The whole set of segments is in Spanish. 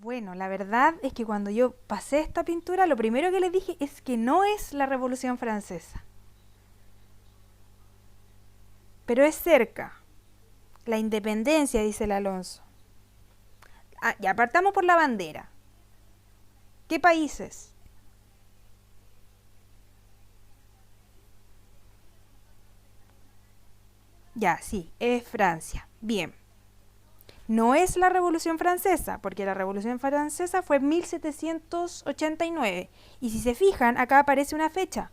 Bueno, la verdad es que cuando yo pasé esta pintura, lo primero que les dije es que no es la Revolución Francesa, pero es cerca. La independencia, dice el Alonso. Ah, ya partamos por la bandera. ¿Qué países? Ya, sí, es Francia. Bien. No es la Revolución Francesa, porque la Revolución Francesa fue en 1789. Y si se fijan, acá aparece una fecha.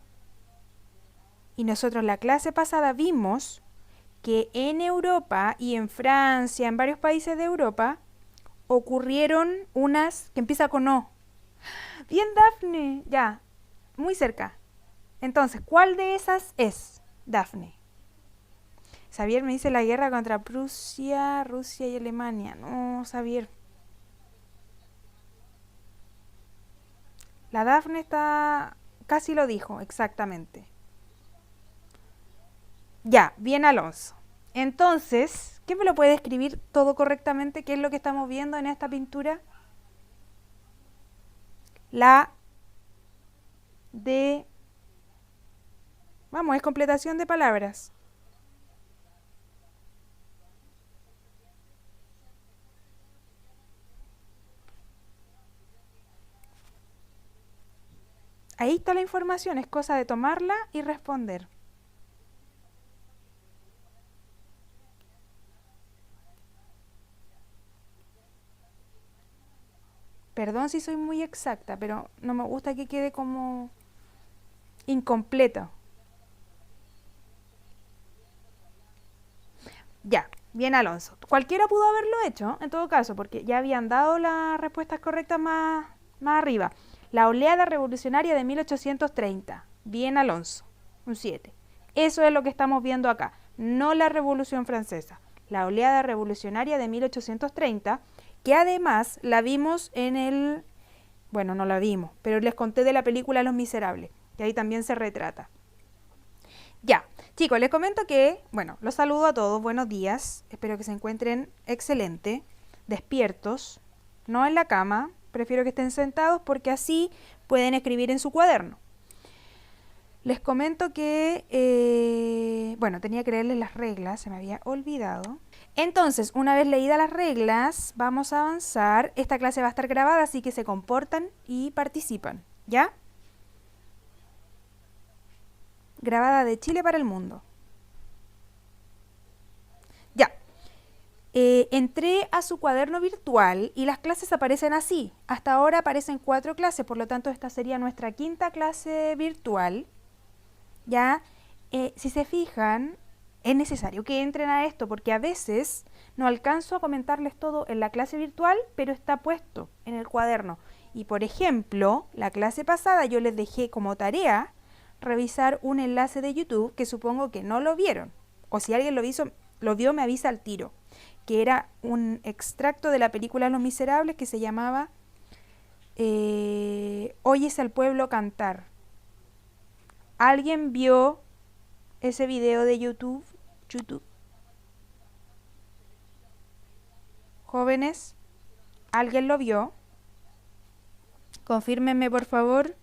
Y nosotros la clase pasada vimos que en Europa y en Francia, en varios países de Europa, ocurrieron unas que empieza con O. Bien, Dafne, ya, muy cerca. Entonces, ¿cuál de esas es, Dafne? Xavier me dice la guerra contra Prusia, Rusia y Alemania. No, Xavier. La Dafne está... casi lo dijo, exactamente. Ya, bien, Alonso. Entonces, ¿qué me lo puede escribir todo correctamente? ¿Qué es lo que estamos viendo en esta pintura? La de... Vamos, es completación de palabras. Ahí está la información, es cosa de tomarla y responder. Perdón si soy muy exacta, pero no me gusta que quede como incompleto. Ya, bien, Alonso. Cualquiera pudo haberlo hecho, en todo caso, porque ya habían dado las respuestas correctas más arriba. La oleada revolucionaria de 1830. Bien, Alonso. Un 7. Eso es lo que estamos viendo acá, no la Revolución Francesa. La oleada revolucionaria de 1830, que además la vimos en el... Bueno, no la vimos, pero les conté de la película Los Miserables, que ahí también se retrata. Ya, chicos, les comento que, bueno, los saludo a todos, buenos días, espero que se encuentren excelente, despiertos, no en la cama, prefiero que estén sentados porque así pueden escribir en su cuaderno. Les comento que, bueno, tenía que leerles las reglas, se me había olvidado. Entonces, una vez leídas las reglas, vamos a avanzar. Esta clase va a estar grabada, así que se comportan y participan, ¿ya? Grabada de Chile para el mundo. Ya. Entré a su cuaderno virtual y las clases aparecen así. Hasta ahora aparecen 4 clases, por lo tanto esta sería nuestra quinta clase virtual. Ya, si se fijan, es necesario que entren a esto porque a veces no alcanzo a comentarles todo en la clase virtual, pero está puesto en el cuaderno. Y por ejemplo, la clase pasada yo les dejé como tarea revisar un enlace de YouTube que supongo que no lo vieron. O si alguien lo vio, me avisa al tiro. Que era un extracto de la película Los Miserables que se llamaba Oyes al pueblo cantar. ¿Alguien vio ese video de YouTube? Jóvenes, ¿alguien lo vio? Confírmenme por favor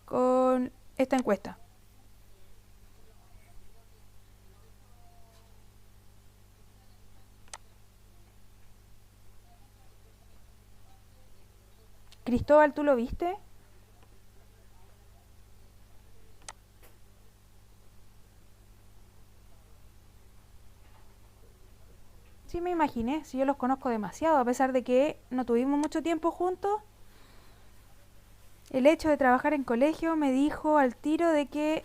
con esta encuesta. Cristóbal, ¿tú lo viste? Sí, me imaginé, si yo los conozco demasiado, a pesar de que no tuvimos mucho tiempo juntos. El hecho de trabajar en colegio me dijo al tiro de que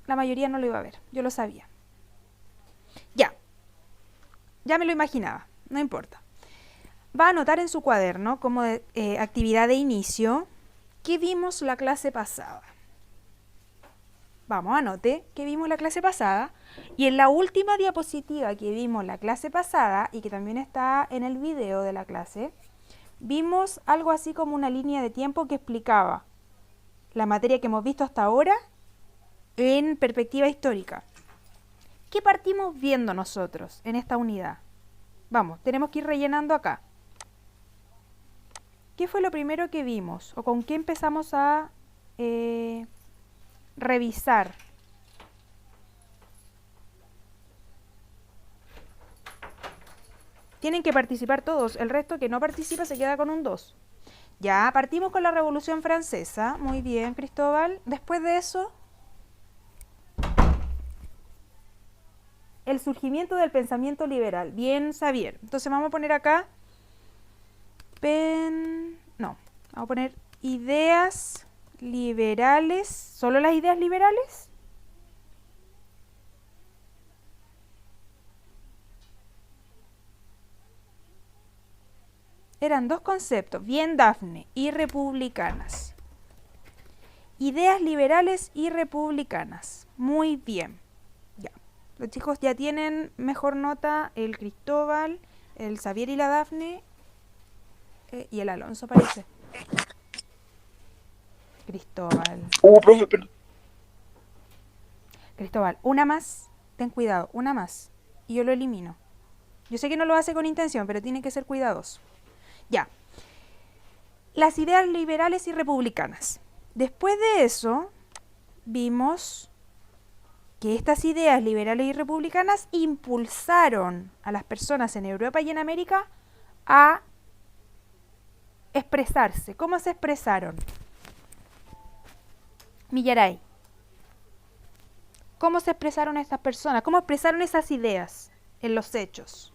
la mayoría no lo iba a ver, yo lo sabía. Ya, ya me lo imaginaba, no importa. Va a anotar en su cuaderno como actividad de inicio que vimos la clase pasada. Vamos, anote que vimos la clase pasada. Y en la última diapositiva que vimos la clase pasada y que también está en el video de la clase, vimos algo así como una línea de tiempo que explicaba la materia que hemos visto hasta ahora en perspectiva histórica. ¿Qué partimos viendo nosotros en esta unidad? Vamos, tenemos que ir rellenando acá. ¿qué fue lo primero que vimos? ¿O con qué empezamos a revisar? Tienen que participar todos, el resto que no participa se queda con un 2. Ya, partimos con la Revolución Francesa. Muy bien, Cristóbal. Después de eso, el surgimiento del pensamiento liberal. Bien, Xavier. Entonces vamos a poner acá vamos a poner ideas liberales. ¿Solo las ideas liberales? Eran dos conceptos. Bien, Dafne. Y republicanas. Ideas liberales y republicanas. Muy bien. Ya. Los chicos ya tienen mejor nota, el Cristóbal, el Xavier y la Dafne, y el Alonso parece. Cristóbal. Profe, pero... Cristóbal, una más. Ten cuidado, una más. Y yo lo elimino. Yo sé que no lo hace con intención, pero tiene que ser cuidadoso. Ya. Las ideas liberales y republicanas. Después de eso, vimos que estas ideas liberales y republicanas impulsaron a las personas en Europa y en América a expresarse. ¿Cómo se expresaron? Millaray. ¿Cómo se expresaron estas personas? ¿Cómo expresaron esas ideas en los hechos?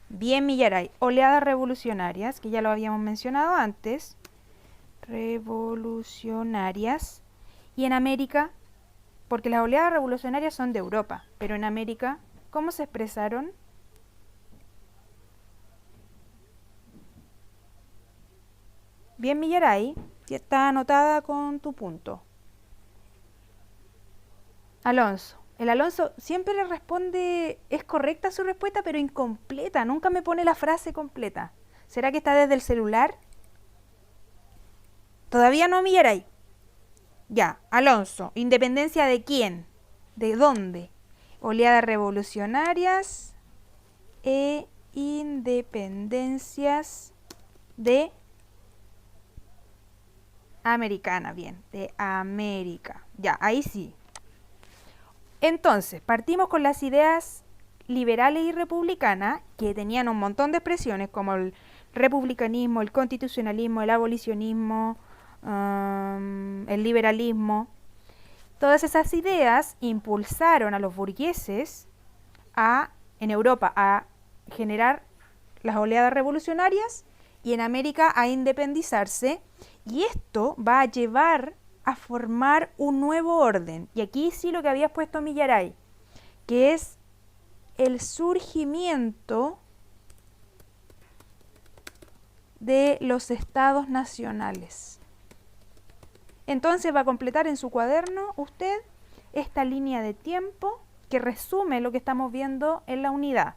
Bien, Millaray. Oleadas revolucionarias, que ya lo habíamos mencionado antes. Revolucionarias. Y en América, porque las oleadas revolucionarias son de Europa, pero en América, ¿cómo se expresaron? Bien, Millaray, ya está anotada con tu punto. Alonso. El Alonso siempre le responde, es correcta su respuesta, pero incompleta. Nunca me pone la frase completa. ¿Será que está desde el celular? Todavía no, Millaray. Ya, Alonso. ¿Independencia de quién? ¿De dónde? Oleadas revolucionarias e independencias de americana. Bien, de América. Ya, ahí sí. Entonces, partimos con las ideas liberales y republicanas, que tenían un montón de expresiones, como el republicanismo, el constitucionalismo, el abolicionismo, el liberalismo. Todas esas ideas impulsaron a los burgueses en Europa a generar las oleadas revolucionarias y en América a independizarse, y esto va a llevar a formar un nuevo orden. Y aquí sí lo que habías puesto, Millaray, que es el surgimiento de los estados nacionales. Entonces va a completar en su cuaderno usted esta línea de tiempo que resume lo que estamos viendo en la unidad.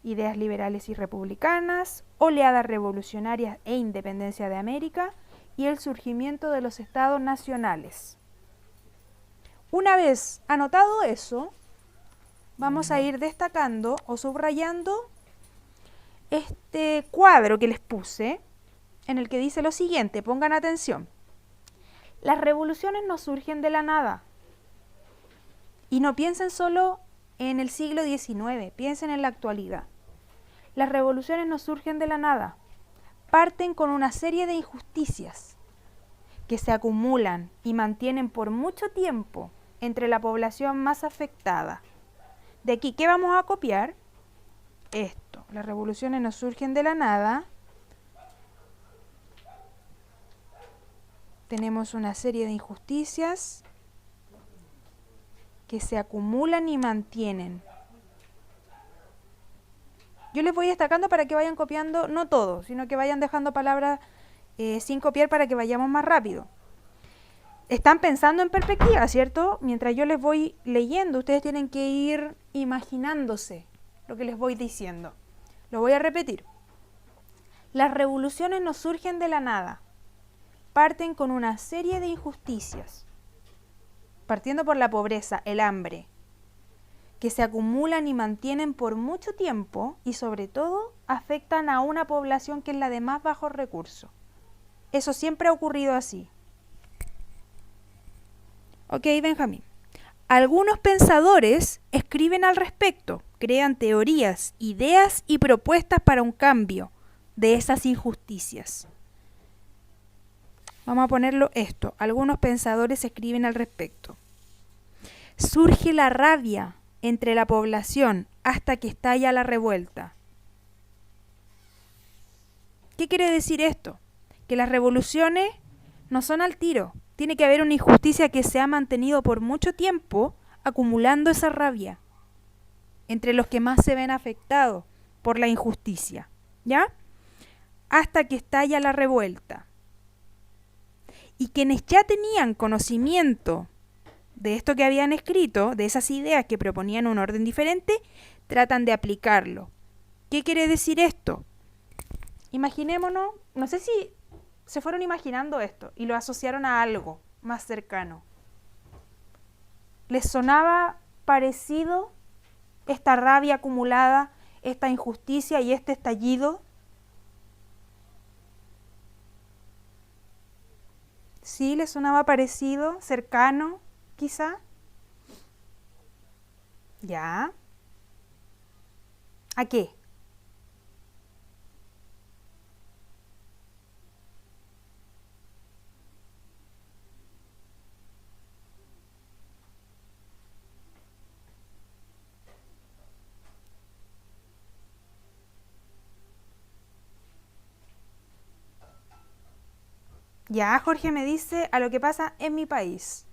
Ideas liberales y republicanas, oleadas revolucionarias e independencia de América, y el surgimiento de los estados nacionales. Una vez anotado eso, vamos a ir destacando o subrayando este cuadro que les puse, en el que dice lo siguiente, pongan atención. Las revoluciones no surgen de la nada. Y no piensen solo en el siglo XIX, piensen en la actualidad. Las revoluciones no surgen de la nada. Parten con una serie de injusticias que se acumulan y mantienen por mucho tiempo entre la población más afectada. De aquí, ¿qué vamos a copiar? Esto. Las revoluciones no surgen de la nada. Tenemos una serie de injusticias que se acumulan y mantienen. Yo les voy destacando para que vayan copiando, no todo, sino que vayan dejando palabras sin copiar para que vayamos más rápido. Están pensando en perspectiva, ¿cierto? Mientras yo les voy leyendo, ustedes tienen que ir imaginándose lo que les voy diciendo. Lo voy a repetir. Las revoluciones no surgen de la nada. Parten con una serie de injusticias, partiendo por la pobreza, el hambre, que se acumulan y mantienen por mucho tiempo y sobre todo afectan a una población que es la de más bajos recursos. Eso siempre ha ocurrido así. Ok, Benjamín. Algunos pensadores escriben al respecto, crean teorías, ideas y propuestas para un cambio de esas injusticias. Vamos a ponerlo esto. Algunos pensadores escriben al respecto. Surge la rabia entre la población hasta que estalla la revuelta. ¿Qué quiere decir esto? Que las revoluciones no son al tiro. Tiene que haber una injusticia que se ha mantenido por mucho tiempo acumulando esa rabia entre los que más se ven afectados por la injusticia, ¿ya? Hasta que estalla la revuelta. Y quienes ya tenían conocimiento de esto que habían escrito, de esas ideas que proponían un orden diferente, tratan de aplicarlo. ¿Qué quiere decir esto? Imaginémonos, no sé si se fueron imaginando esto y lo asociaron a algo más cercano. ¿Les sonaba parecido esta rabia acumulada, esta injusticia y este estallido? ¿Sí les sonaba parecido, cercano, quizá? ¿Ya? ¿A qué? Ya, Jorge me dice a lo que pasa en mi país.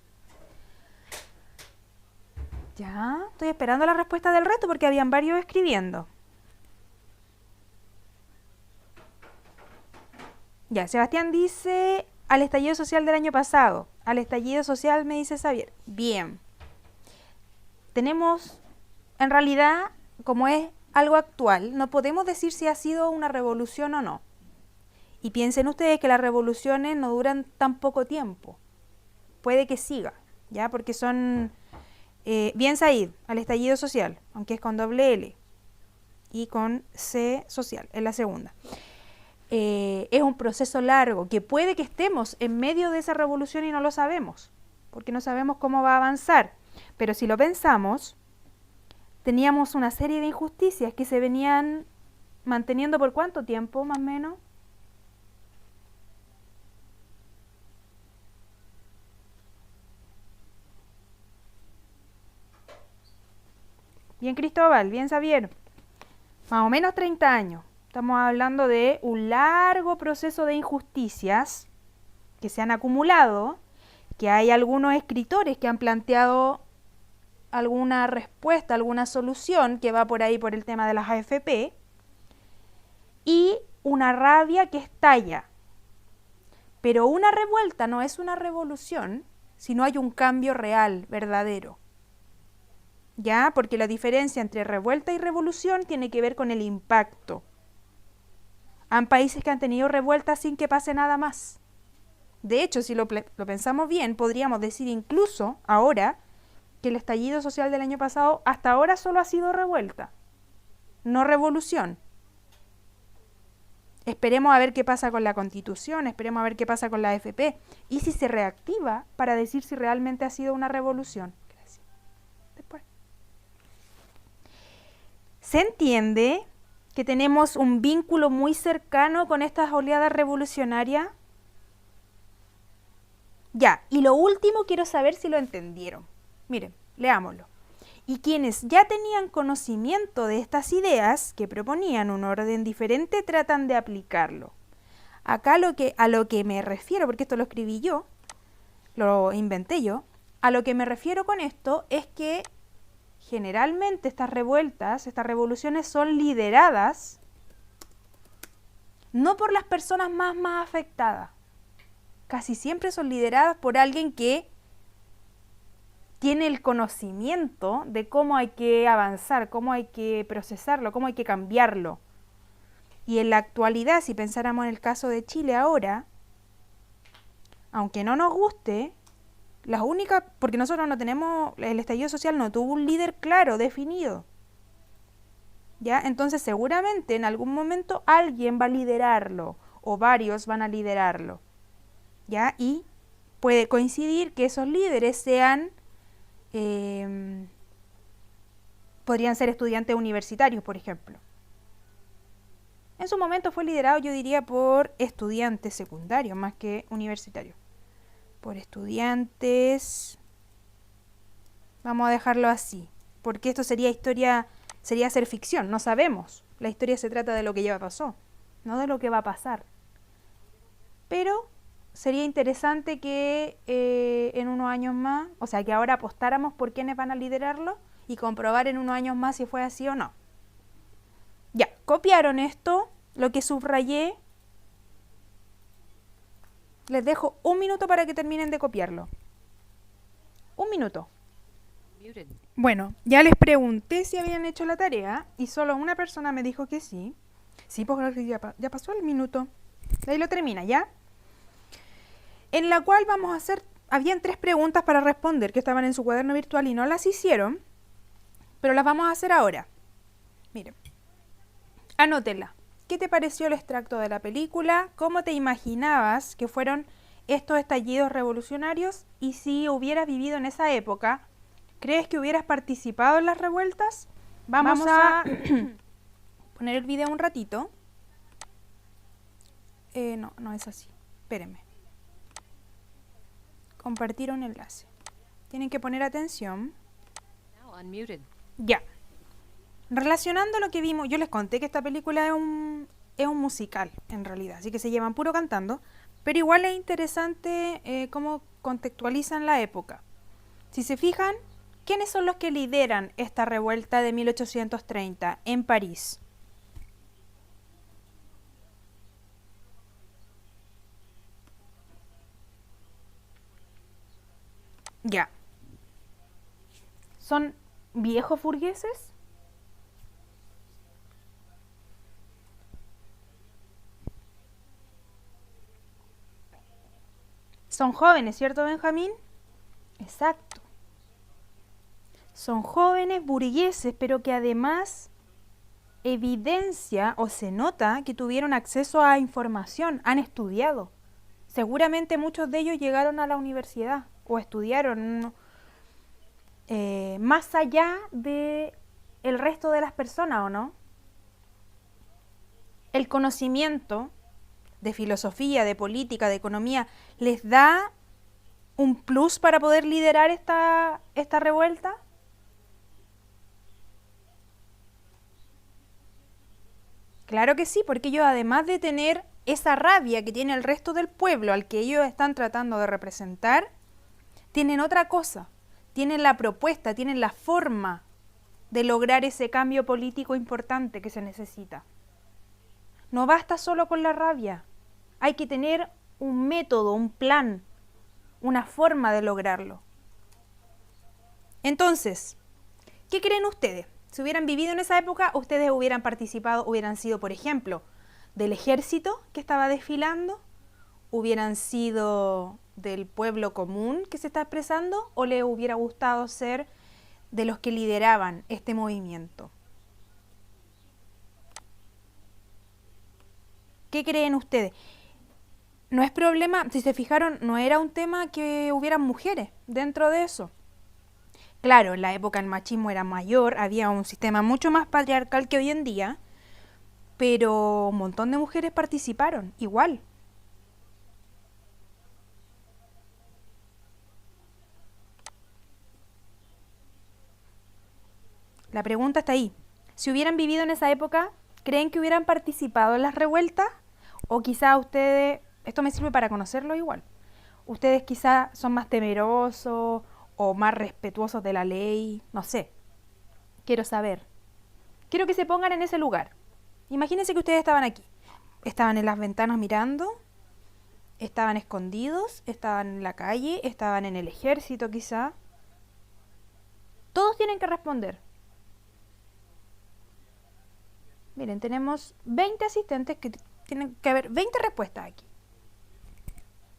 Ya, estoy esperando la respuesta del resto porque habían varios escribiendo. Ya, Sebastián dice al estallido social del año pasado. Al estallido social me dice Xavier. Bien. Tenemos, en realidad, como es algo actual, no podemos decir si ha sido una revolución o no. Y piensen ustedes que las revoluciones no duran tan poco tiempo. Puede que siga, ¿ya? Porque son... bien Said, al estallido social, aunque es con doble L. Y con C social, en la segunda. Es un proceso largo, que puede que estemos en medio de esa revolución y no lo sabemos, porque no sabemos cómo va a avanzar. Pero si lo pensamos, teníamos una serie de injusticias que se venían manteniendo por ¿cuánto tiempo, más o menos? Bien Cristóbal, bien Xavier. Más o menos 30 años. Estamos hablando de un largo proceso de injusticias que se han acumulado, que hay algunos escritores que han planteado alguna respuesta, alguna solución que va por ahí por el tema de las AFP, y una rabia que estalla. Pero una revuelta no es una revolución si no hay un cambio real, verdadero. ¿Ya? Porque la diferencia entre revuelta y revolución tiene que ver con el impacto. Hay países que han tenido revueltas sin que pase nada más. De hecho, si lo pensamos bien, podríamos decir incluso ahora que el estallido social del año pasado hasta ahora solo ha sido revuelta, no revolución. Esperemos a ver qué pasa con la Constitución, esperemos a ver qué pasa con la AFP y si se reactiva para decir si realmente ha sido una revolución. Gracias. Después. Se entiende que tenemos un vínculo muy cercano con estas oleadas revolucionarias. Ya, y lo último quiero saber si lo entendieron. Miren, leámoslo. Y quienes ya tenían conocimiento de estas ideas que proponían un orden diferente tratan de aplicarlo. Acá a lo que me refiero, porque esto lo escribí yo, lo inventé yo, a lo que me refiero con esto es que generalmente estas revueltas, estas revoluciones son lideradas no por las personas más afectadas. Casi siempre son lideradas por alguien que tiene el conocimiento de cómo hay que avanzar, cómo hay que procesarlo, cómo hay que cambiarlo. Y en la actualidad, si pensáramos en el caso de Chile ahora, aunque no nos guste, Las únicas, porque nosotros no tenemos, el estallido social no tuvo un líder claro, definido. ¿Ya? Entonces seguramente en algún momento alguien va a liderarlo o varios van a liderarlo. ¿Ya? Y puede coincidir que esos líderes sean, podrían ser estudiantes universitarios, por ejemplo. En su momento fue liderado, yo diría, por estudiantes secundarios más que universitarios. Por estudiantes, vamos a dejarlo así, porque esto sería historia, sería hacer ficción, no sabemos. La historia se trata de lo que ya pasó, no de lo que va a pasar. Pero sería interesante que en unos años más, o sea, que ahora apostáramos por quiénes van a liderarlo y comprobar en unos años más si fue así o no. Ya, copiaron esto, lo que subrayé. Les dejo un minuto para que terminen de copiarlo. Un minuto. Bueno, ya les pregunté si habían hecho la tarea y solo una persona me dijo que sí. Sí, pues ya pasó el minuto. De ahí lo termina, ¿ya? En la cual vamos a hacer, habían 3 preguntas para responder que estaban en su cuaderno virtual y no las hicieron, pero las vamos a hacer ahora. Miren, anótela. ¿Qué te pareció el extracto de la película? ¿Cómo te imaginabas que fueron estos estallidos revolucionarios? Y si hubieras vivido en esa época, ¿crees que hubieras participado en las revueltas? Vamos a poner el video un ratito. No es así. Espérenme. Compartir un enlace. Tienen que poner atención. Ya. Relacionando lo que vimos, yo les conté que esta película es un musical, en realidad, así que se llevan puro cantando, pero igual es interesante cómo contextualizan la época. Si se fijan, ¿quiénes son los que lideran esta revuelta de 1830 en París? Ya. ¿Son viejos burgueses? Son jóvenes, ¿cierto, Benjamín? Exacto. Son jóvenes burgueses, pero que además evidencia o se nota que tuvieron acceso a información, han estudiado. Seguramente muchos de ellos llegaron a la universidad o estudiaron más allá de el resto de las personas, ¿o no? El conocimiento de filosofía, de política, de economía, les da un plus para poder liderar esta revuelta. Claro que sí, porque ellos además de tener esa rabia que tiene el resto del pueblo al que ellos están tratando de representar, tienen otra cosa, tienen la propuesta, tienen la forma de lograr ese cambio político importante que se necesita. No basta solo con la rabia, hay que tener un método, un plan, una forma de lograrlo. Entonces, ¿qué creen ustedes? Si hubieran vivido en esa época, ustedes hubieran participado, hubieran sido, por ejemplo, del ejército que estaba desfilando, hubieran sido del pueblo común que se está expresando, o les hubiera gustado ser de los que lideraban este movimiento. ¿Qué creen ustedes? No es problema, si se fijaron, no era un tema que hubieran mujeres dentro de eso. Claro, en la época el machismo era mayor, había un sistema mucho más patriarcal que hoy en día, pero un montón de mujeres participaron, igual. La pregunta está ahí. Si hubieran vivido en esa época, ¿creen que hubieran participado en las revueltas? O quizá ustedes, esto me sirve para conocerlo igual, ustedes quizá son más temerosos o más respetuosos de la ley, no sé. Quiero saber. Quiero que se pongan en ese lugar. Imagínense que ustedes estaban aquí. Estaban en las ventanas mirando, estaban escondidos, estaban en la calle, estaban en el ejército quizá. Todos tienen que responder. Miren, tenemos 20 asistentes que tienen que haber 20 respuestas aquí.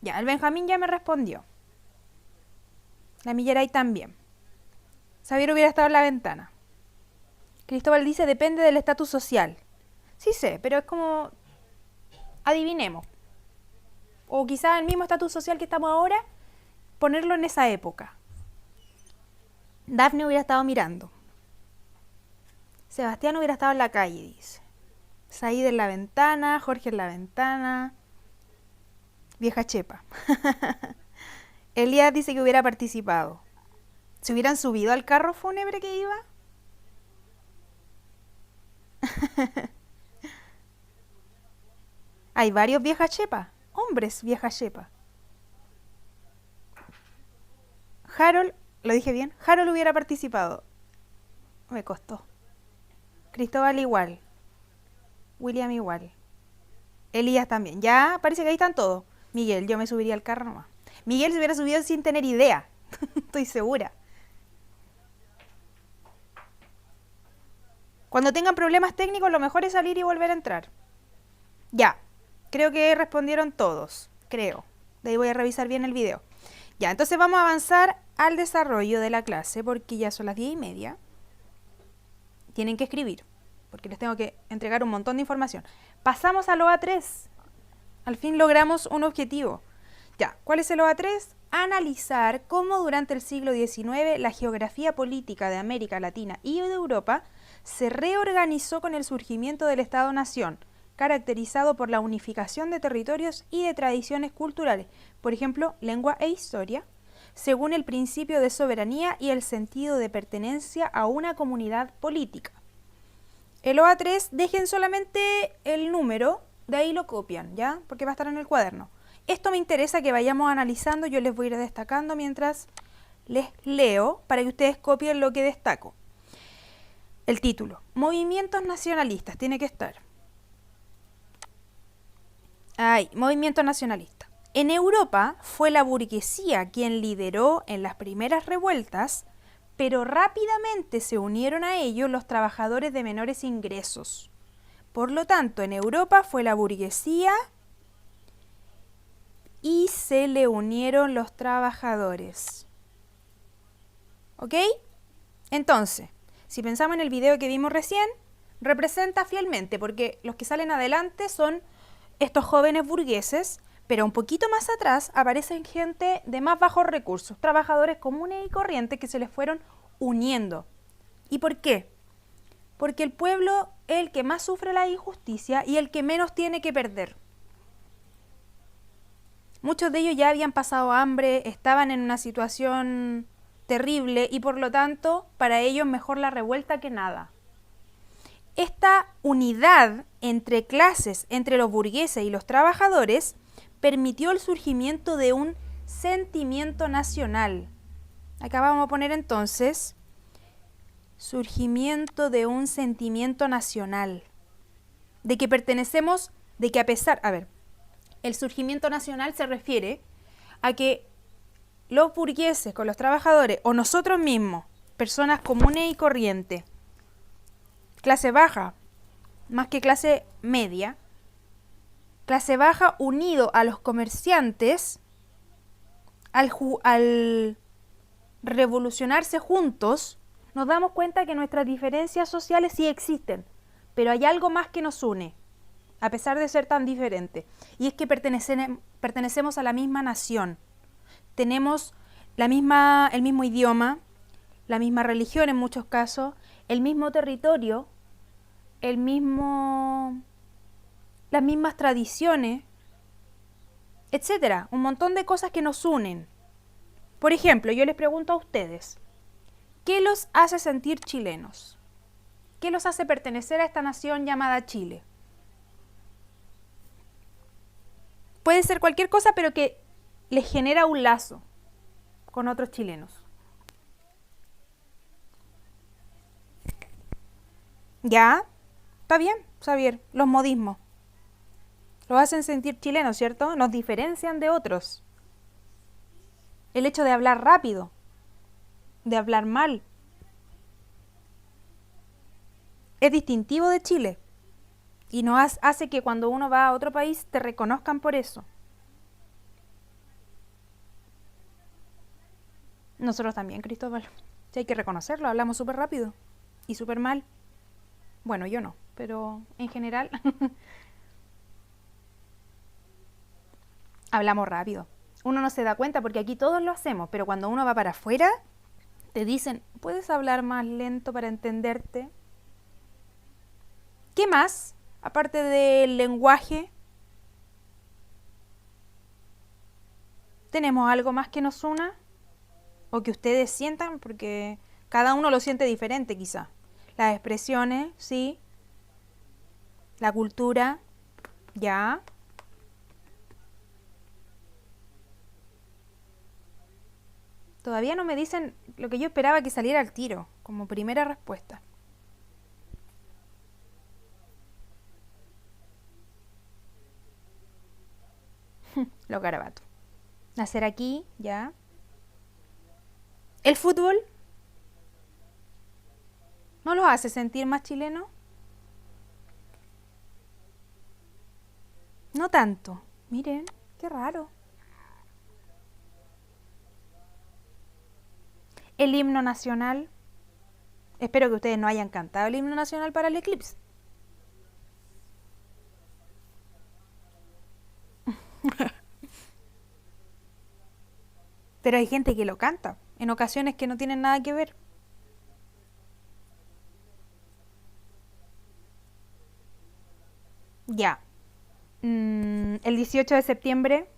Ya, el Benjamín ya me respondió. La Millaray también. Xavier hubiera estado en la ventana. Cristóbal dice, depende del estatus social. Sí sé, pero es como... Adivinemos. O quizás el mismo estatus social que estamos ahora, ponerlo en esa época. Dafne hubiera estado mirando. Sebastián hubiera estado en la calle, dice. Said en la ventana, Jorge en la ventana. Vieja chepa. Elías dice que hubiera participado. ¿Se hubieran subido al carro fúnebre que iba? Hay varios viejas chepas. Hombres viejas chepas. Harold, ¿lo dije bien? Harold hubiera participado. Me costó. Cristóbal igual. William igual. Elías también. Ya parece que ahí están todos. Miguel, yo me subiría al carro nomás. Miguel se hubiera subido sin tener idea. Estoy segura. Cuando tengan problemas técnicos, lo mejor es salir y volver a entrar. Ya. Creo que respondieron todos. Creo. De ahí voy a revisar bien el video. Ya, entonces vamos a avanzar al desarrollo de la clase porque ya son las 10:30. Tienen que escribir porque les tengo que entregar un montón de información. Pasamos al OA3. Al fin logramos un objetivo. Ya, ¿cuál es el OA3? Analizar cómo durante el siglo XIX la geografía política de América Latina y de Europa se reorganizó con el surgimiento del Estado-Nación, caracterizado por la unificación de territorios y de tradiciones culturales, por ejemplo, lengua e historia, según el principio de soberanía y el sentido de pertenencia a una comunidad política. El OA3, dejen solamente el número, de ahí lo copian, ¿ya? Porque va a estar en el cuaderno. Esto me interesa que vayamos analizando, yo les voy a ir destacando mientras les leo para que ustedes copien lo que destaco. El título, Movimientos nacionalistas, tiene que estar. Movimiento nacionalista. En Europa fue la burguesía quien lideró en las primeras revueltas, pero rápidamente se unieron a ello los trabajadores de menores ingresos. Por lo tanto, en Europa fue la burguesía y se le unieron los trabajadores. ¿Ok? Entonces, si pensamos en el video que vimos recién, representa fielmente, porque los que salen adelante son estos jóvenes burgueses, pero un poquito más atrás aparecen gente de más bajos recursos, trabajadores comunes y corrientes que se les fueron uniendo. ¿Y por qué? Porque el pueblo es el que más sufre la injusticia y el que menos tiene que perder. Muchos de ellos ya habían pasado hambre, estaban en una situación terrible y por lo tanto para ellos mejor la revuelta que nada. Esta unidad entre clases, entre los burgueses y los trabajadores, permitió el surgimiento de un sentimiento nacional. Acá vamos a poner entonces, surgimiento de un sentimiento nacional. De que pertenecemos, de que a pesar, el surgimiento nacional se refiere a que los burgueses con los trabajadores, o nosotros mismos, personas comunes y corrientes, clase baja, más que clase media, clase baja unido a los comerciantes, al revolucionarse juntos, nos damos cuenta que nuestras diferencias sociales sí existen, pero hay algo más que nos une, a pesar de ser tan diferentes, y es que pertenecemos a la misma nación, tenemos el mismo idioma, la misma religión en muchos casos, el mismo territorio, las mismas tradiciones, etcétera, un montón de cosas que nos unen. Por ejemplo, yo les pregunto a ustedes, ¿qué los hace sentir chilenos? ¿Qué los hace pertenecer a esta nación llamada Chile? Puede ser cualquier cosa, pero que les genera un lazo con otros chilenos. ¿Ya? ¿Está bien, Xavier? Los modismos. Los hacen sentir chilenos, ¿cierto? Nos diferencian de otros. El hecho de hablar rápido, de hablar mal, es distintivo de Chile y nos hace que cuando uno va a otro país te reconozcan por eso. Nosotros también, Cristóbal. Sí, hay que reconocerlo, hablamos súper rápido y súper mal. Bueno, yo no, pero en general hablamos rápido. Uno no se da cuenta porque aquí todos lo hacemos, pero cuando uno va para afuera, te dicen, ¿puedes hablar más lento para entenderte? ¿Qué más? Aparte del lenguaje, ¿tenemos algo más que nos una? O que ustedes sientan, porque cada uno lo siente diferente quizá. Las expresiones, sí. La cultura, ya. Todavía no me dicen lo que yo esperaba que saliera al tiro, como primera respuesta. Los garabatos. Nacer aquí, ya. El fútbol no los hace sentir más chilenos. No tanto. Miren, qué raro. El himno nacional. Espero que ustedes no hayan cantado el himno nacional para el eclipse. Pero hay gente que lo canta en ocasiones que no tienen nada que ver. Ya. El 18 de septiembre.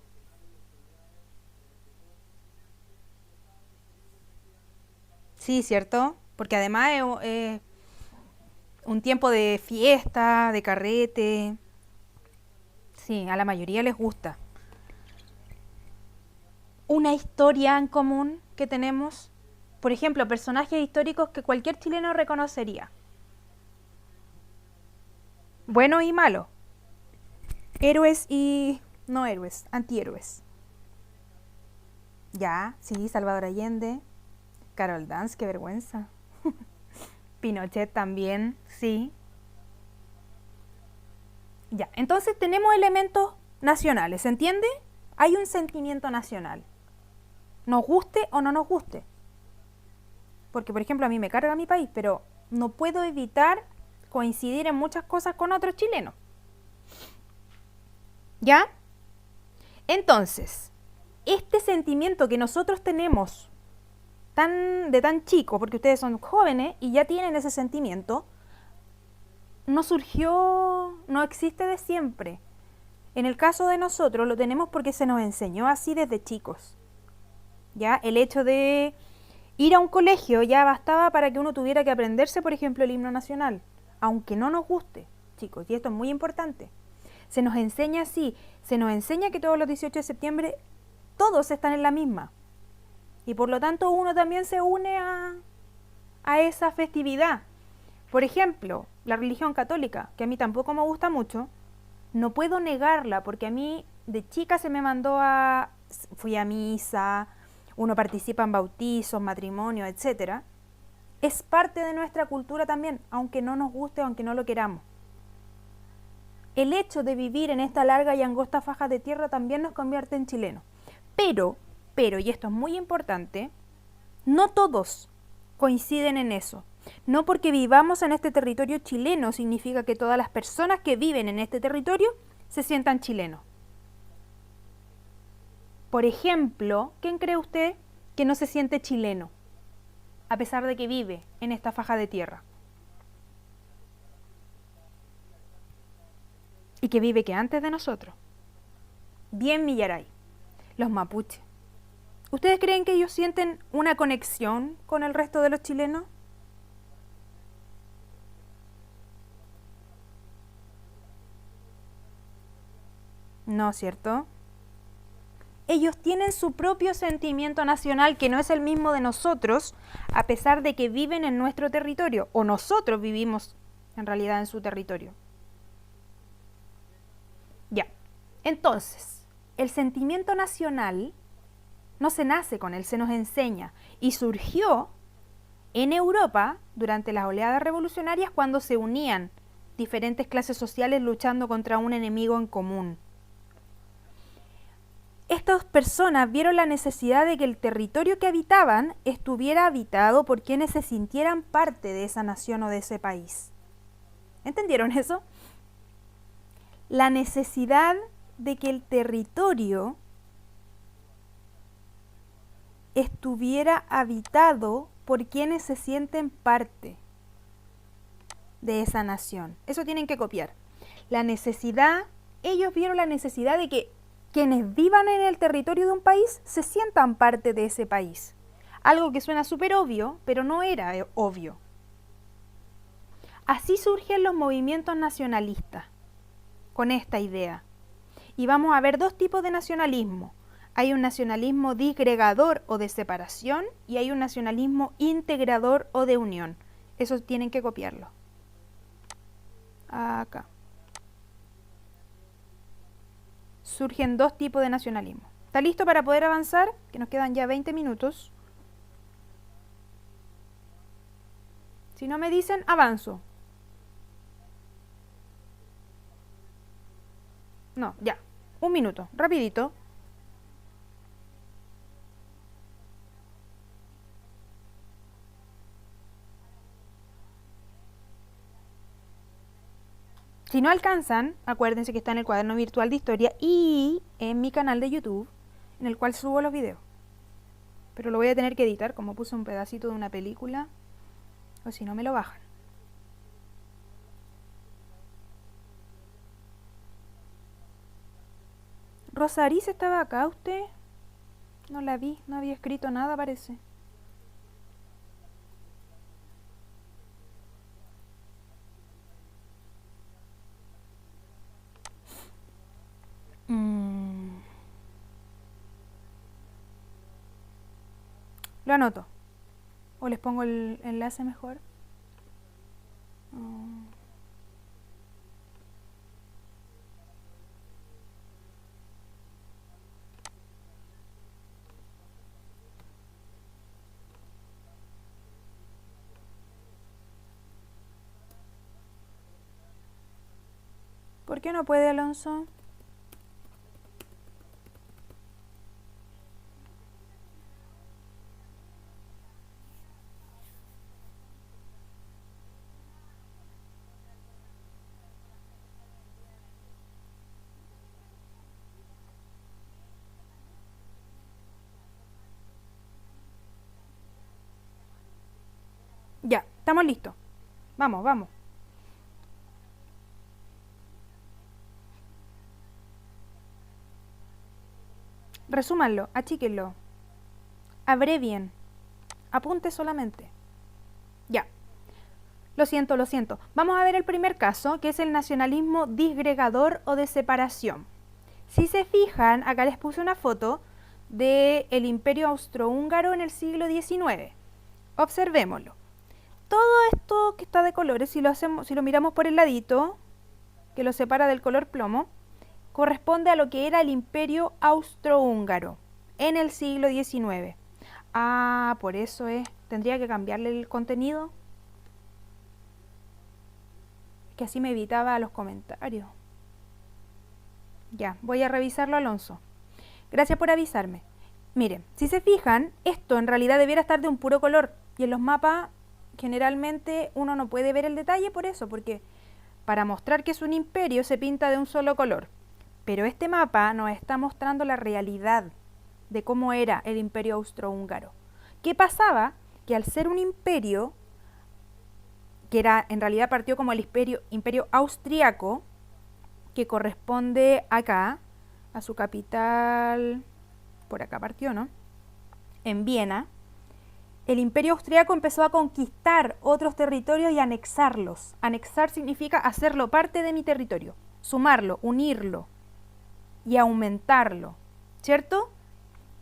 Sí, ¿cierto? Porque además es un tiempo de fiesta, de carrete. Sí, a la mayoría les gusta. Una historia en común que tenemos. Por ejemplo, personajes históricos que cualquier chileno reconocería. Bueno y malo. Héroes y no héroes, antihéroes. Ya, sí, Salvador Allende. Carol Dance, qué vergüenza. Pinochet también, sí. Ya, entonces tenemos elementos nacionales, ¿se entiende? Hay un sentimiento nacional. Nos guste o no nos guste. Porque, por ejemplo, a mí me carga mi país, pero no puedo evitar coincidir en muchas cosas con otros chilenos. ¿Ya? Entonces, este sentimiento que nosotros tenemos de tan chico, porque ustedes son jóvenes y ya tienen ese sentimiento, no surgió, no existe de siempre. En el caso de nosotros lo tenemos porque se nos enseñó así desde chicos. Ya, el hecho de ir a un colegio ya bastaba para que uno tuviera que aprenderse, por ejemplo, el himno nacional, aunque no nos guste, chicos, y esto es muy importante. Se nos enseña así, se nos enseña que todos los 18 de septiembre todos están en la misma. Y por lo tanto uno también se une a esa festividad. Por ejemplo, la religión católica, que a mí tampoco me gusta mucho, no puedo negarla porque a mí de chica se me mandó fui a misa, uno participa en bautizos, matrimonios, etc. Es parte de nuestra cultura también, aunque no nos guste, aunque no lo queramos. El hecho de vivir en esta larga y angosta faja de tierra también nos convierte en chilenos. Pero, y esto es muy importante, no todos coinciden en eso. No porque vivamos en este territorio chileno significa que todas las personas que viven en este territorio se sientan chilenos. Por ejemplo, ¿quién cree usted que no se siente chileno a pesar de que vive en esta faja de tierra? Y que vive que antes de nosotros. Bien Millaray, los mapuches. ¿Ustedes creen que ellos sienten una conexión con el resto de los chilenos? No, ¿cierto? Ellos tienen su propio sentimiento nacional que no es el mismo de nosotros, a pesar de que viven en nuestro territorio, o nosotros vivimos en realidad en su territorio. Ya, entonces, el sentimiento nacional no se nace con él, se nos enseña, y surgió en Europa durante las oleadas revolucionarias cuando se unían diferentes clases sociales luchando contra un enemigo en común. Estas personas vieron la necesidad de que el territorio que habitaban estuviera habitado por quienes se sintieran parte de esa nación o de ese país. ¿Entendieron eso? La necesidad de que el territorio estuviera habitado por quienes se sienten parte de esa nación. Eso tienen que copiar. La necesidad, ellos vieron la necesidad de que quienes vivan en el territorio de un país se sientan parte de ese país. Algo que suena súper obvio, pero no era obvio. Así surgen los movimientos nacionalistas, con esta idea. Y vamos a ver dos tipos de nacionalismo. Hay un nacionalismo disgregador o de separación y hay un nacionalismo integrador o de unión. Eso tienen que copiarlo. Acá. Surgen dos tipos de nacionalismo. ¿Está listo para poder avanzar? Que nos quedan ya 20 minutos. Si no me dicen, avanzo. No, ya. Un minuto, rapidito. Si no alcanzan, acuérdense que está en el cuaderno virtual de historia y en mi canal de YouTube, en el cual subo los videos. Pero lo voy a tener que editar, como puse un pedacito de una película, o si no me lo bajan. Rosariz, ¿estaba acá usted? No la vi, no había escrito nada, parece. Lo anoto. O les pongo el enlace mejor. ¿Por qué no puede, Alonso? Ya, estamos listos. Vamos, vamos. Resúmanlo, achíquenlo. Abrevien. Apunte solamente. Ya. Lo siento, lo siento. Vamos a ver el primer caso, que es el nacionalismo disgregador o de separación. Si se fijan, acá les puse una foto del Imperio Austrohúngaro en el siglo XIX. Observémoslo. Todo esto que está de colores, si lo miramos por el ladito, que lo separa del color plomo, corresponde a lo que era el Imperio Austrohúngaro en el siglo XIX. Ah, por eso es. Tendría que cambiarle el contenido. Que así me evitaba los comentarios. Ya, voy a revisarlo, Alonso. Gracias por avisarme. Miren, si se fijan, esto en realidad debiera estar de un puro color. Y en los mapas generalmente uno no puede ver el detalle por eso, porque para mostrar que es un imperio se pinta de un solo color. Pero este mapa nos está mostrando la realidad de cómo era el Imperio Austrohúngaro. ¿Qué pasaba? Que al ser un imperio, que era en realidad partió como el imperio austriaco, que corresponde acá, a su capital, por acá partió, ¿no? En Viena. El imperio austriaco empezó a conquistar otros territorios y anexarlos. Anexar significa hacerlo parte de mi territorio, sumarlo, unirlo y aumentarlo, ¿cierto?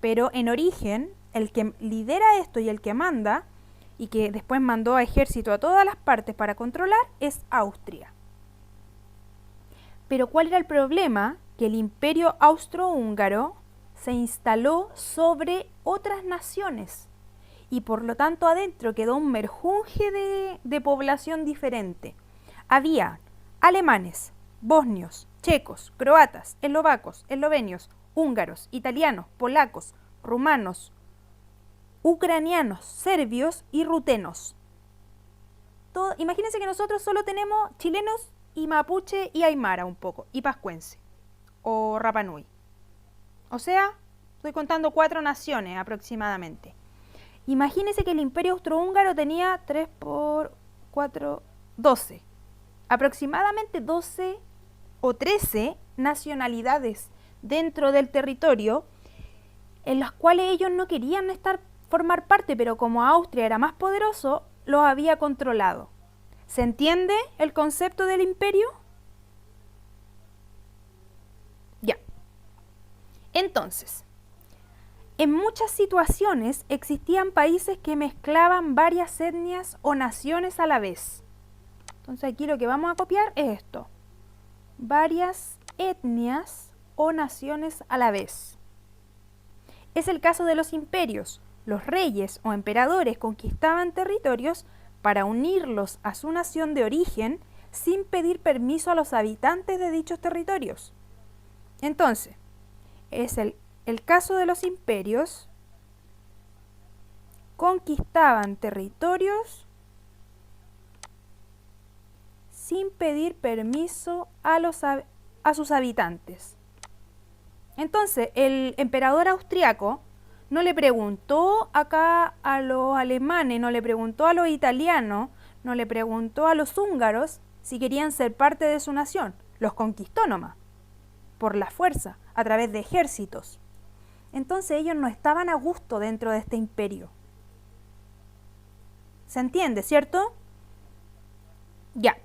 Pero en origen, el que lidera esto y el que manda, y que después mandó a ejército a todas las partes para controlar, es Austria. Pero ¿cuál era el problema? Que el imperio austrohúngaro se instaló sobre otras naciones y por lo tanto adentro quedó un merjunje de población diferente. Había alemanes, bosnios, checos, croatas, eslovacos, eslovenios, húngaros, italianos, polacos, rumanos, ucranianos, serbios y rutenos. Imagínense que nosotros solo tenemos chilenos y mapuche y aymara un poco, y pascuense, o Rapa Nui. O sea, estoy contando 4 naciones aproximadamente. Imagínense que el Imperio Austrohúngaro tenía 3 por 4, 12. Aproximadamente 12 o 13 nacionalidades dentro del territorio en las cuales ellos no querían formar parte, pero como Austria era más poderoso, los había controlado. ¿Se entiende el concepto del imperio? Ya. Entonces, en muchas situaciones existían países que mezclaban varias etnias o naciones a la vez. Entonces aquí lo que vamos a copiar es esto. Varias etnias o naciones a la vez. Es el caso de los imperios. Los reyes o emperadores conquistaban territorios para unirlos a su nación de origen sin pedir permiso a los habitantes de dichos territorios. Entonces, es el caso de los imperios, conquistaban territorios sin pedir permiso a sus habitantes. Entonces, el emperador austriaco no le preguntó acá a los alemanes, no le preguntó a los italianos, no le preguntó a los húngaros si querían ser parte de su nación. Los conquistó nomás, por la fuerza, a través de ejércitos. Entonces ellos no estaban a gusto dentro de este imperio. ¿Se entiende, cierto? Ya.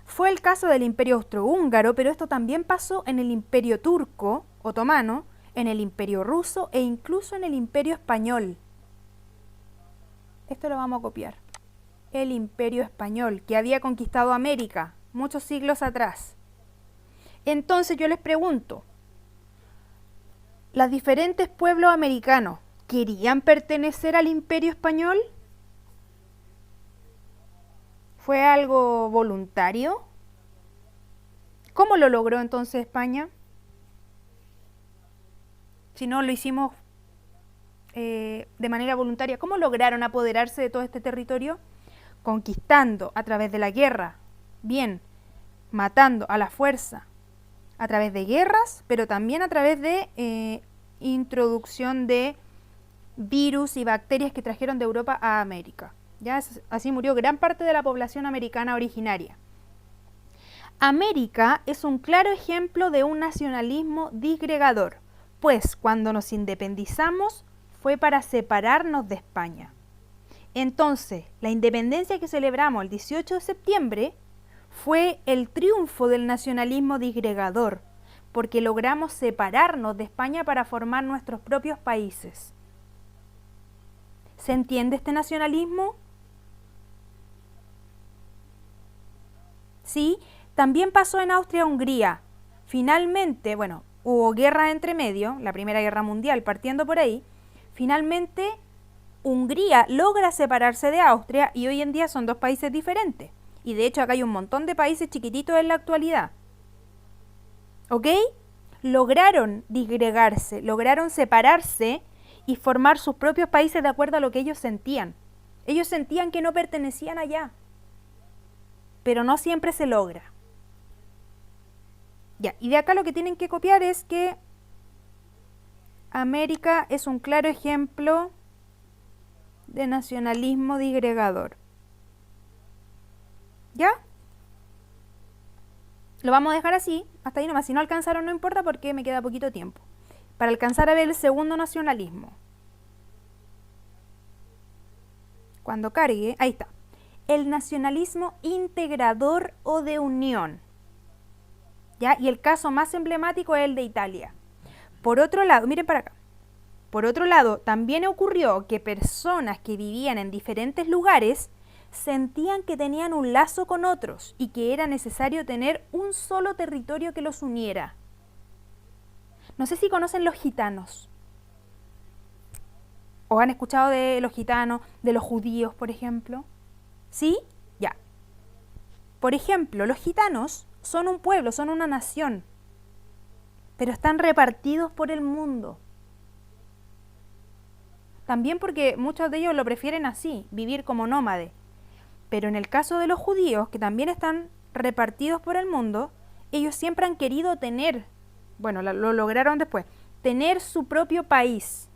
Fue el caso del Imperio Austrohúngaro, pero esto también pasó en el Imperio Turco, otomano, en el Imperio Ruso e incluso en el Imperio Español. Esto lo vamos a copiar. El Imperio Español, que había conquistado América muchos siglos atrás. Entonces yo les pregunto, ¿los diferentes pueblos americanos querían pertenecer al Imperio Español? ¿Fue algo voluntario? ¿Cómo lo logró entonces España? Si no lo hicimos de manera voluntaria, ¿cómo lograron apoderarse de todo este territorio? Conquistando a través de la guerra, bien, matando a la fuerza, a través de guerras, pero también a través de introducción de virus y bacterias que trajeron de Europa a América. Ya así murió gran parte de la población americana originaria. América es un claro ejemplo de un nacionalismo disgregador, pues cuando nos independizamos fue para separarnos de España. Entonces, la independencia que celebramos el 18 de septiembre fue el triunfo del nacionalismo disgregador, porque logramos separarnos de España para formar nuestros propios países. ¿Se entiende este nacionalismo? Sí, también pasó en Austria-Hungría. Finalmente, bueno, hubo guerra entre medio, la Primera Guerra Mundial partiendo por ahí. Finalmente, Hungría logra separarse de Austria y hoy en día son dos países diferentes. Y de hecho acá hay un montón de países chiquititos en la actualidad. ¿Ok? Lograron disgregarse, lograron separarse y formar sus propios países de acuerdo a lo que ellos sentían. Ellos sentían que no pertenecían allá. Pero no siempre se logra. Ya, y de acá lo que tienen que copiar es que América es un claro ejemplo de nacionalismo disgregador. ¿Ya? Lo vamos a dejar así, hasta ahí nomás. Si no alcanzaron no importa porque me queda poquito tiempo. Para alcanzar a ver el segundo nacionalismo. Cuando cargue, ahí está. El nacionalismo integrador o de unión. ¿Ya? Y el caso más emblemático es el de Italia. Por otro lado, miren para acá. Por otro lado, también ocurrió que personas que vivían en diferentes lugares sentían que tenían un lazo con otros y que era necesario tener un solo territorio que los uniera. No sé si conocen los gitanos. ¿O han escuchado de los gitanos, de los judíos, por ejemplo? ¿Sí? Ya. Por ejemplo, los gitanos son un pueblo, son una nación. pero están repartidos por el mundo. También porque muchos de ellos lo prefieren así, vivir como nómade. Pero en el caso de los judíos, que también están repartidos por el mundo, ellos siempre han querido tener, bueno, lo lograron después, tener su propio país.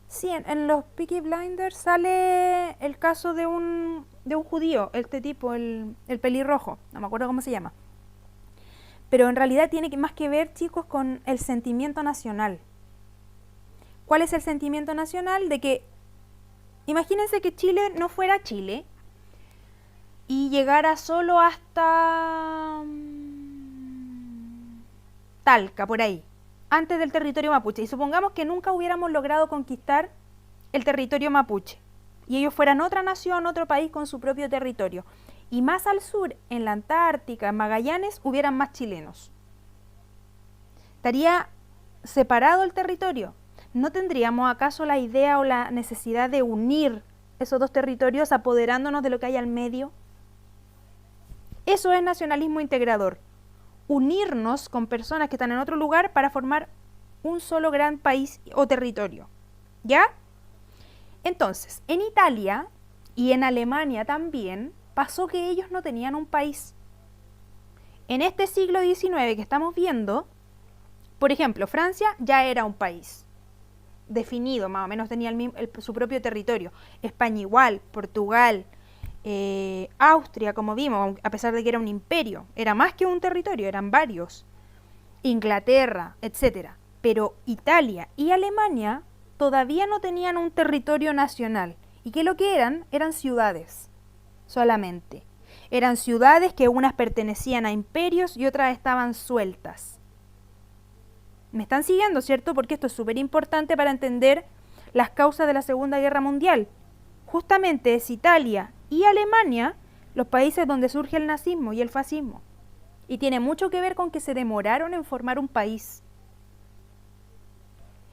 Sí, en los Peaky Blinders sale el caso de un judío, este tipo, el pelirrojo, no me acuerdo cómo se llama. Pero en realidad tiene más que ver, chicos, con el sentimiento nacional. ¿Cuál es el sentimiento nacional? De que, imagínense que Chile no fuera Chile y llegara solo hasta Talca, por ahí, antes del territorio mapuche. Y supongamos que nunca hubiéramos logrado conquistar el territorio mapuche y ellos fueran otra nación, otro país con su propio territorio. Y más al sur, en la Antártica, en Magallanes, hubieran más chilenos. Estaría separado el territorio. ¿No tendríamos acaso la idea o la necesidad de unir esos dos territorios apoderándonos de lo que hay al medio? Eso es nacionalismo integrador. Unirnos con personas que están en otro lugar para formar un solo gran país o territorio. ¿Ya? Entonces, en Italia y en Alemania también pasó que ellos no tenían un país. En este siglo XIX que estamos viendo, por ejemplo, Francia ya era un país definido, más o menos tenía su propio territorio. España igual, Portugal, Austria, como vimos, a pesar de que era un imperio, era más que un territorio, eran varios. Inglaterra, etcétera. Pero Italia y Alemania todavía no tenían un territorio nacional. ¿Y qué lo que eran? Eran ciudades solamente. Eran ciudades que unas pertenecían a imperios y otras estaban sueltas. ¿Me están siguiendo, cierto? Porque esto es súper importante para entender las causas de la Segunda Guerra Mundial. Justamente es Italia y Alemania los países donde surge el nazismo y el fascismo. Y tiene mucho que ver con que se demoraron en formar un país.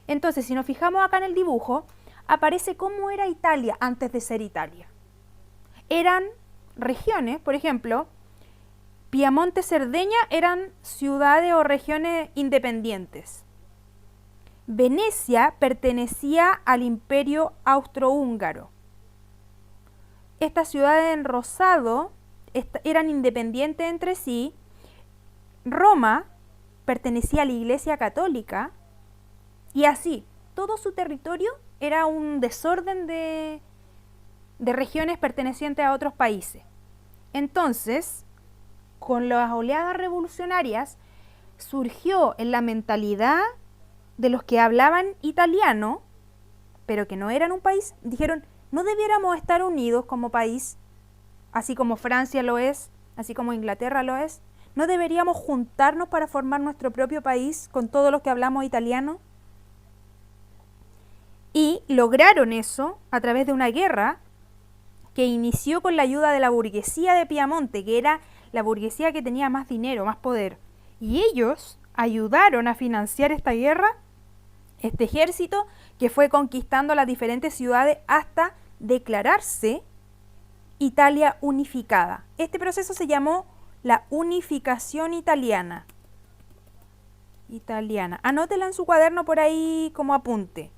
Entonces, si nos fijamos acá en el dibujo, aparece cómo era Italia antes de ser Italia. Eran regiones, por ejemplo, Piamonte, Cerdeña eran ciudades o regiones independientes. Venecia pertenecía al Imperio Austrohúngaro. Estas ciudades en rosado eran independientes entre sí. Roma pertenecía a la Iglesia Católica y así, todo su territorio era un desorden de regiones pertenecientes a otros países. Entonces, con las oleadas revolucionarias, surgió en la mentalidad de los que hablaban italiano, pero que no eran un país, dijeron, no debiéramos estar unidos como país, así como Francia lo es, así como Inglaterra lo es, no deberíamos juntarnos para formar nuestro propio país con todos los que hablamos italiano. Y lograron eso a través de una guerra que inició con la ayuda de la burguesía de Piamonte, que era la burguesía que tenía más dinero, más poder. Y ellos ayudaron a financiar esta guerra, este ejército que fue conquistando las diferentes ciudades hasta declararse Italia unificada. Este proceso se llamó la unificación italiana. Anótela en su cuaderno por ahí como apunte.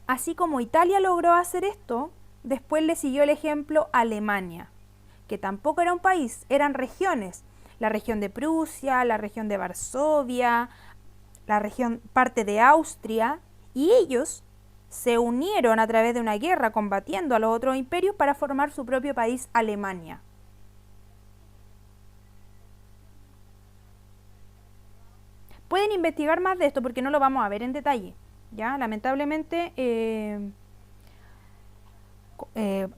Así como Italia logró hacer esto, después le siguió el ejemplo Alemania, que tampoco era un país, eran regiones. La región de Prusia, la región de Varsovia, la región parte de Austria, y ellos se unieron a través de una guerra combatiendo a los otros imperios para formar su propio país, Alemania. Pueden investigar más de esto porque no lo vamos a ver en detalle, ¿ya? Lamentablemente,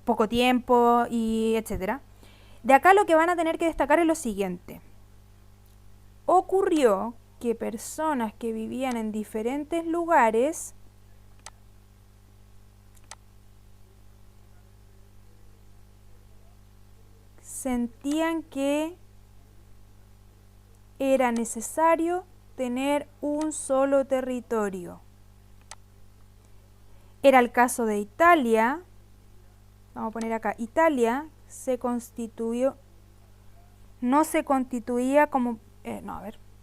poco tiempo y etcétera. De acá lo que van a tener que destacar es lo siguiente. Ocurrió que personas que vivían en diferentes lugares sentían que era necesario tener un solo territorio. Era el caso de Italia. Vamos a poner acá, Italia se constituyó, no se constituía como...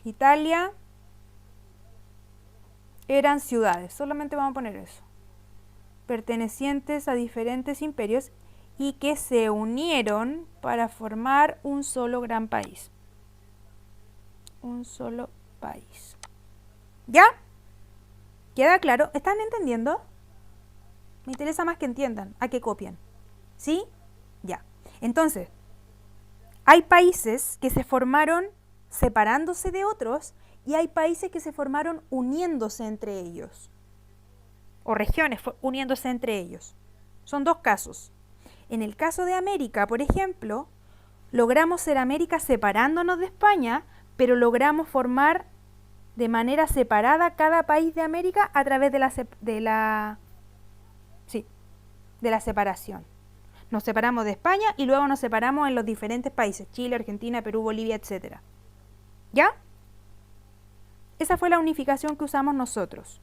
Italia eran ciudades, solamente vamos a poner eso, pertenecientes a diferentes imperios y que se unieron para formar un solo gran país. Un solo país. ¿Ya? ¿Queda claro? ¿Están entendiendo? Me interesa más que entiendan, a que copien. ¿Sí? Ya. Entonces, hay países que se formaron separándose de otros y hay países que se formaron uniéndose entre ellos. O regiones uniéndose entre ellos. Son dos casos. En el caso de América, por ejemplo, logramos ser América separándonos de España, pero logramos formar de manera separada cada país de América a través de la separación. Nos separamos de España y luego nos separamos en los diferentes países, Chile, Argentina, Perú, Bolivia, etc. ¿Ya? Esa fue la unificación que usamos nosotros.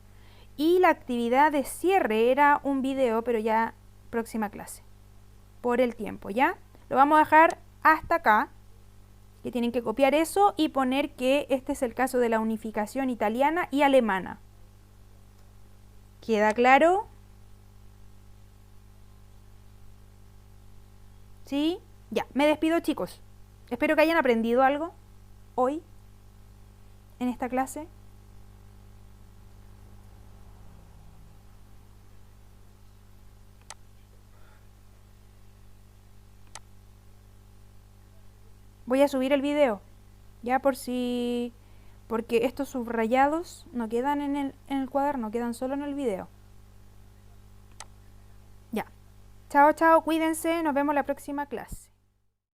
Y la actividad de cierre era un video, pero ya próxima clase. Por el tiempo, ¿ya? Lo vamos a dejar hasta acá, que tienen que copiar eso y poner que este es el caso de la unificación italiana y alemana. ¿Queda claro? ¿Sí? Ya, me despido, chicos. Espero que hayan aprendido algo hoy en esta clase. Voy a subir el video, ya porque estos subrayados no quedan en el cuaderno, quedan solo en el video. Ya. Chao, chao, cuídense, nos vemos la próxima clase.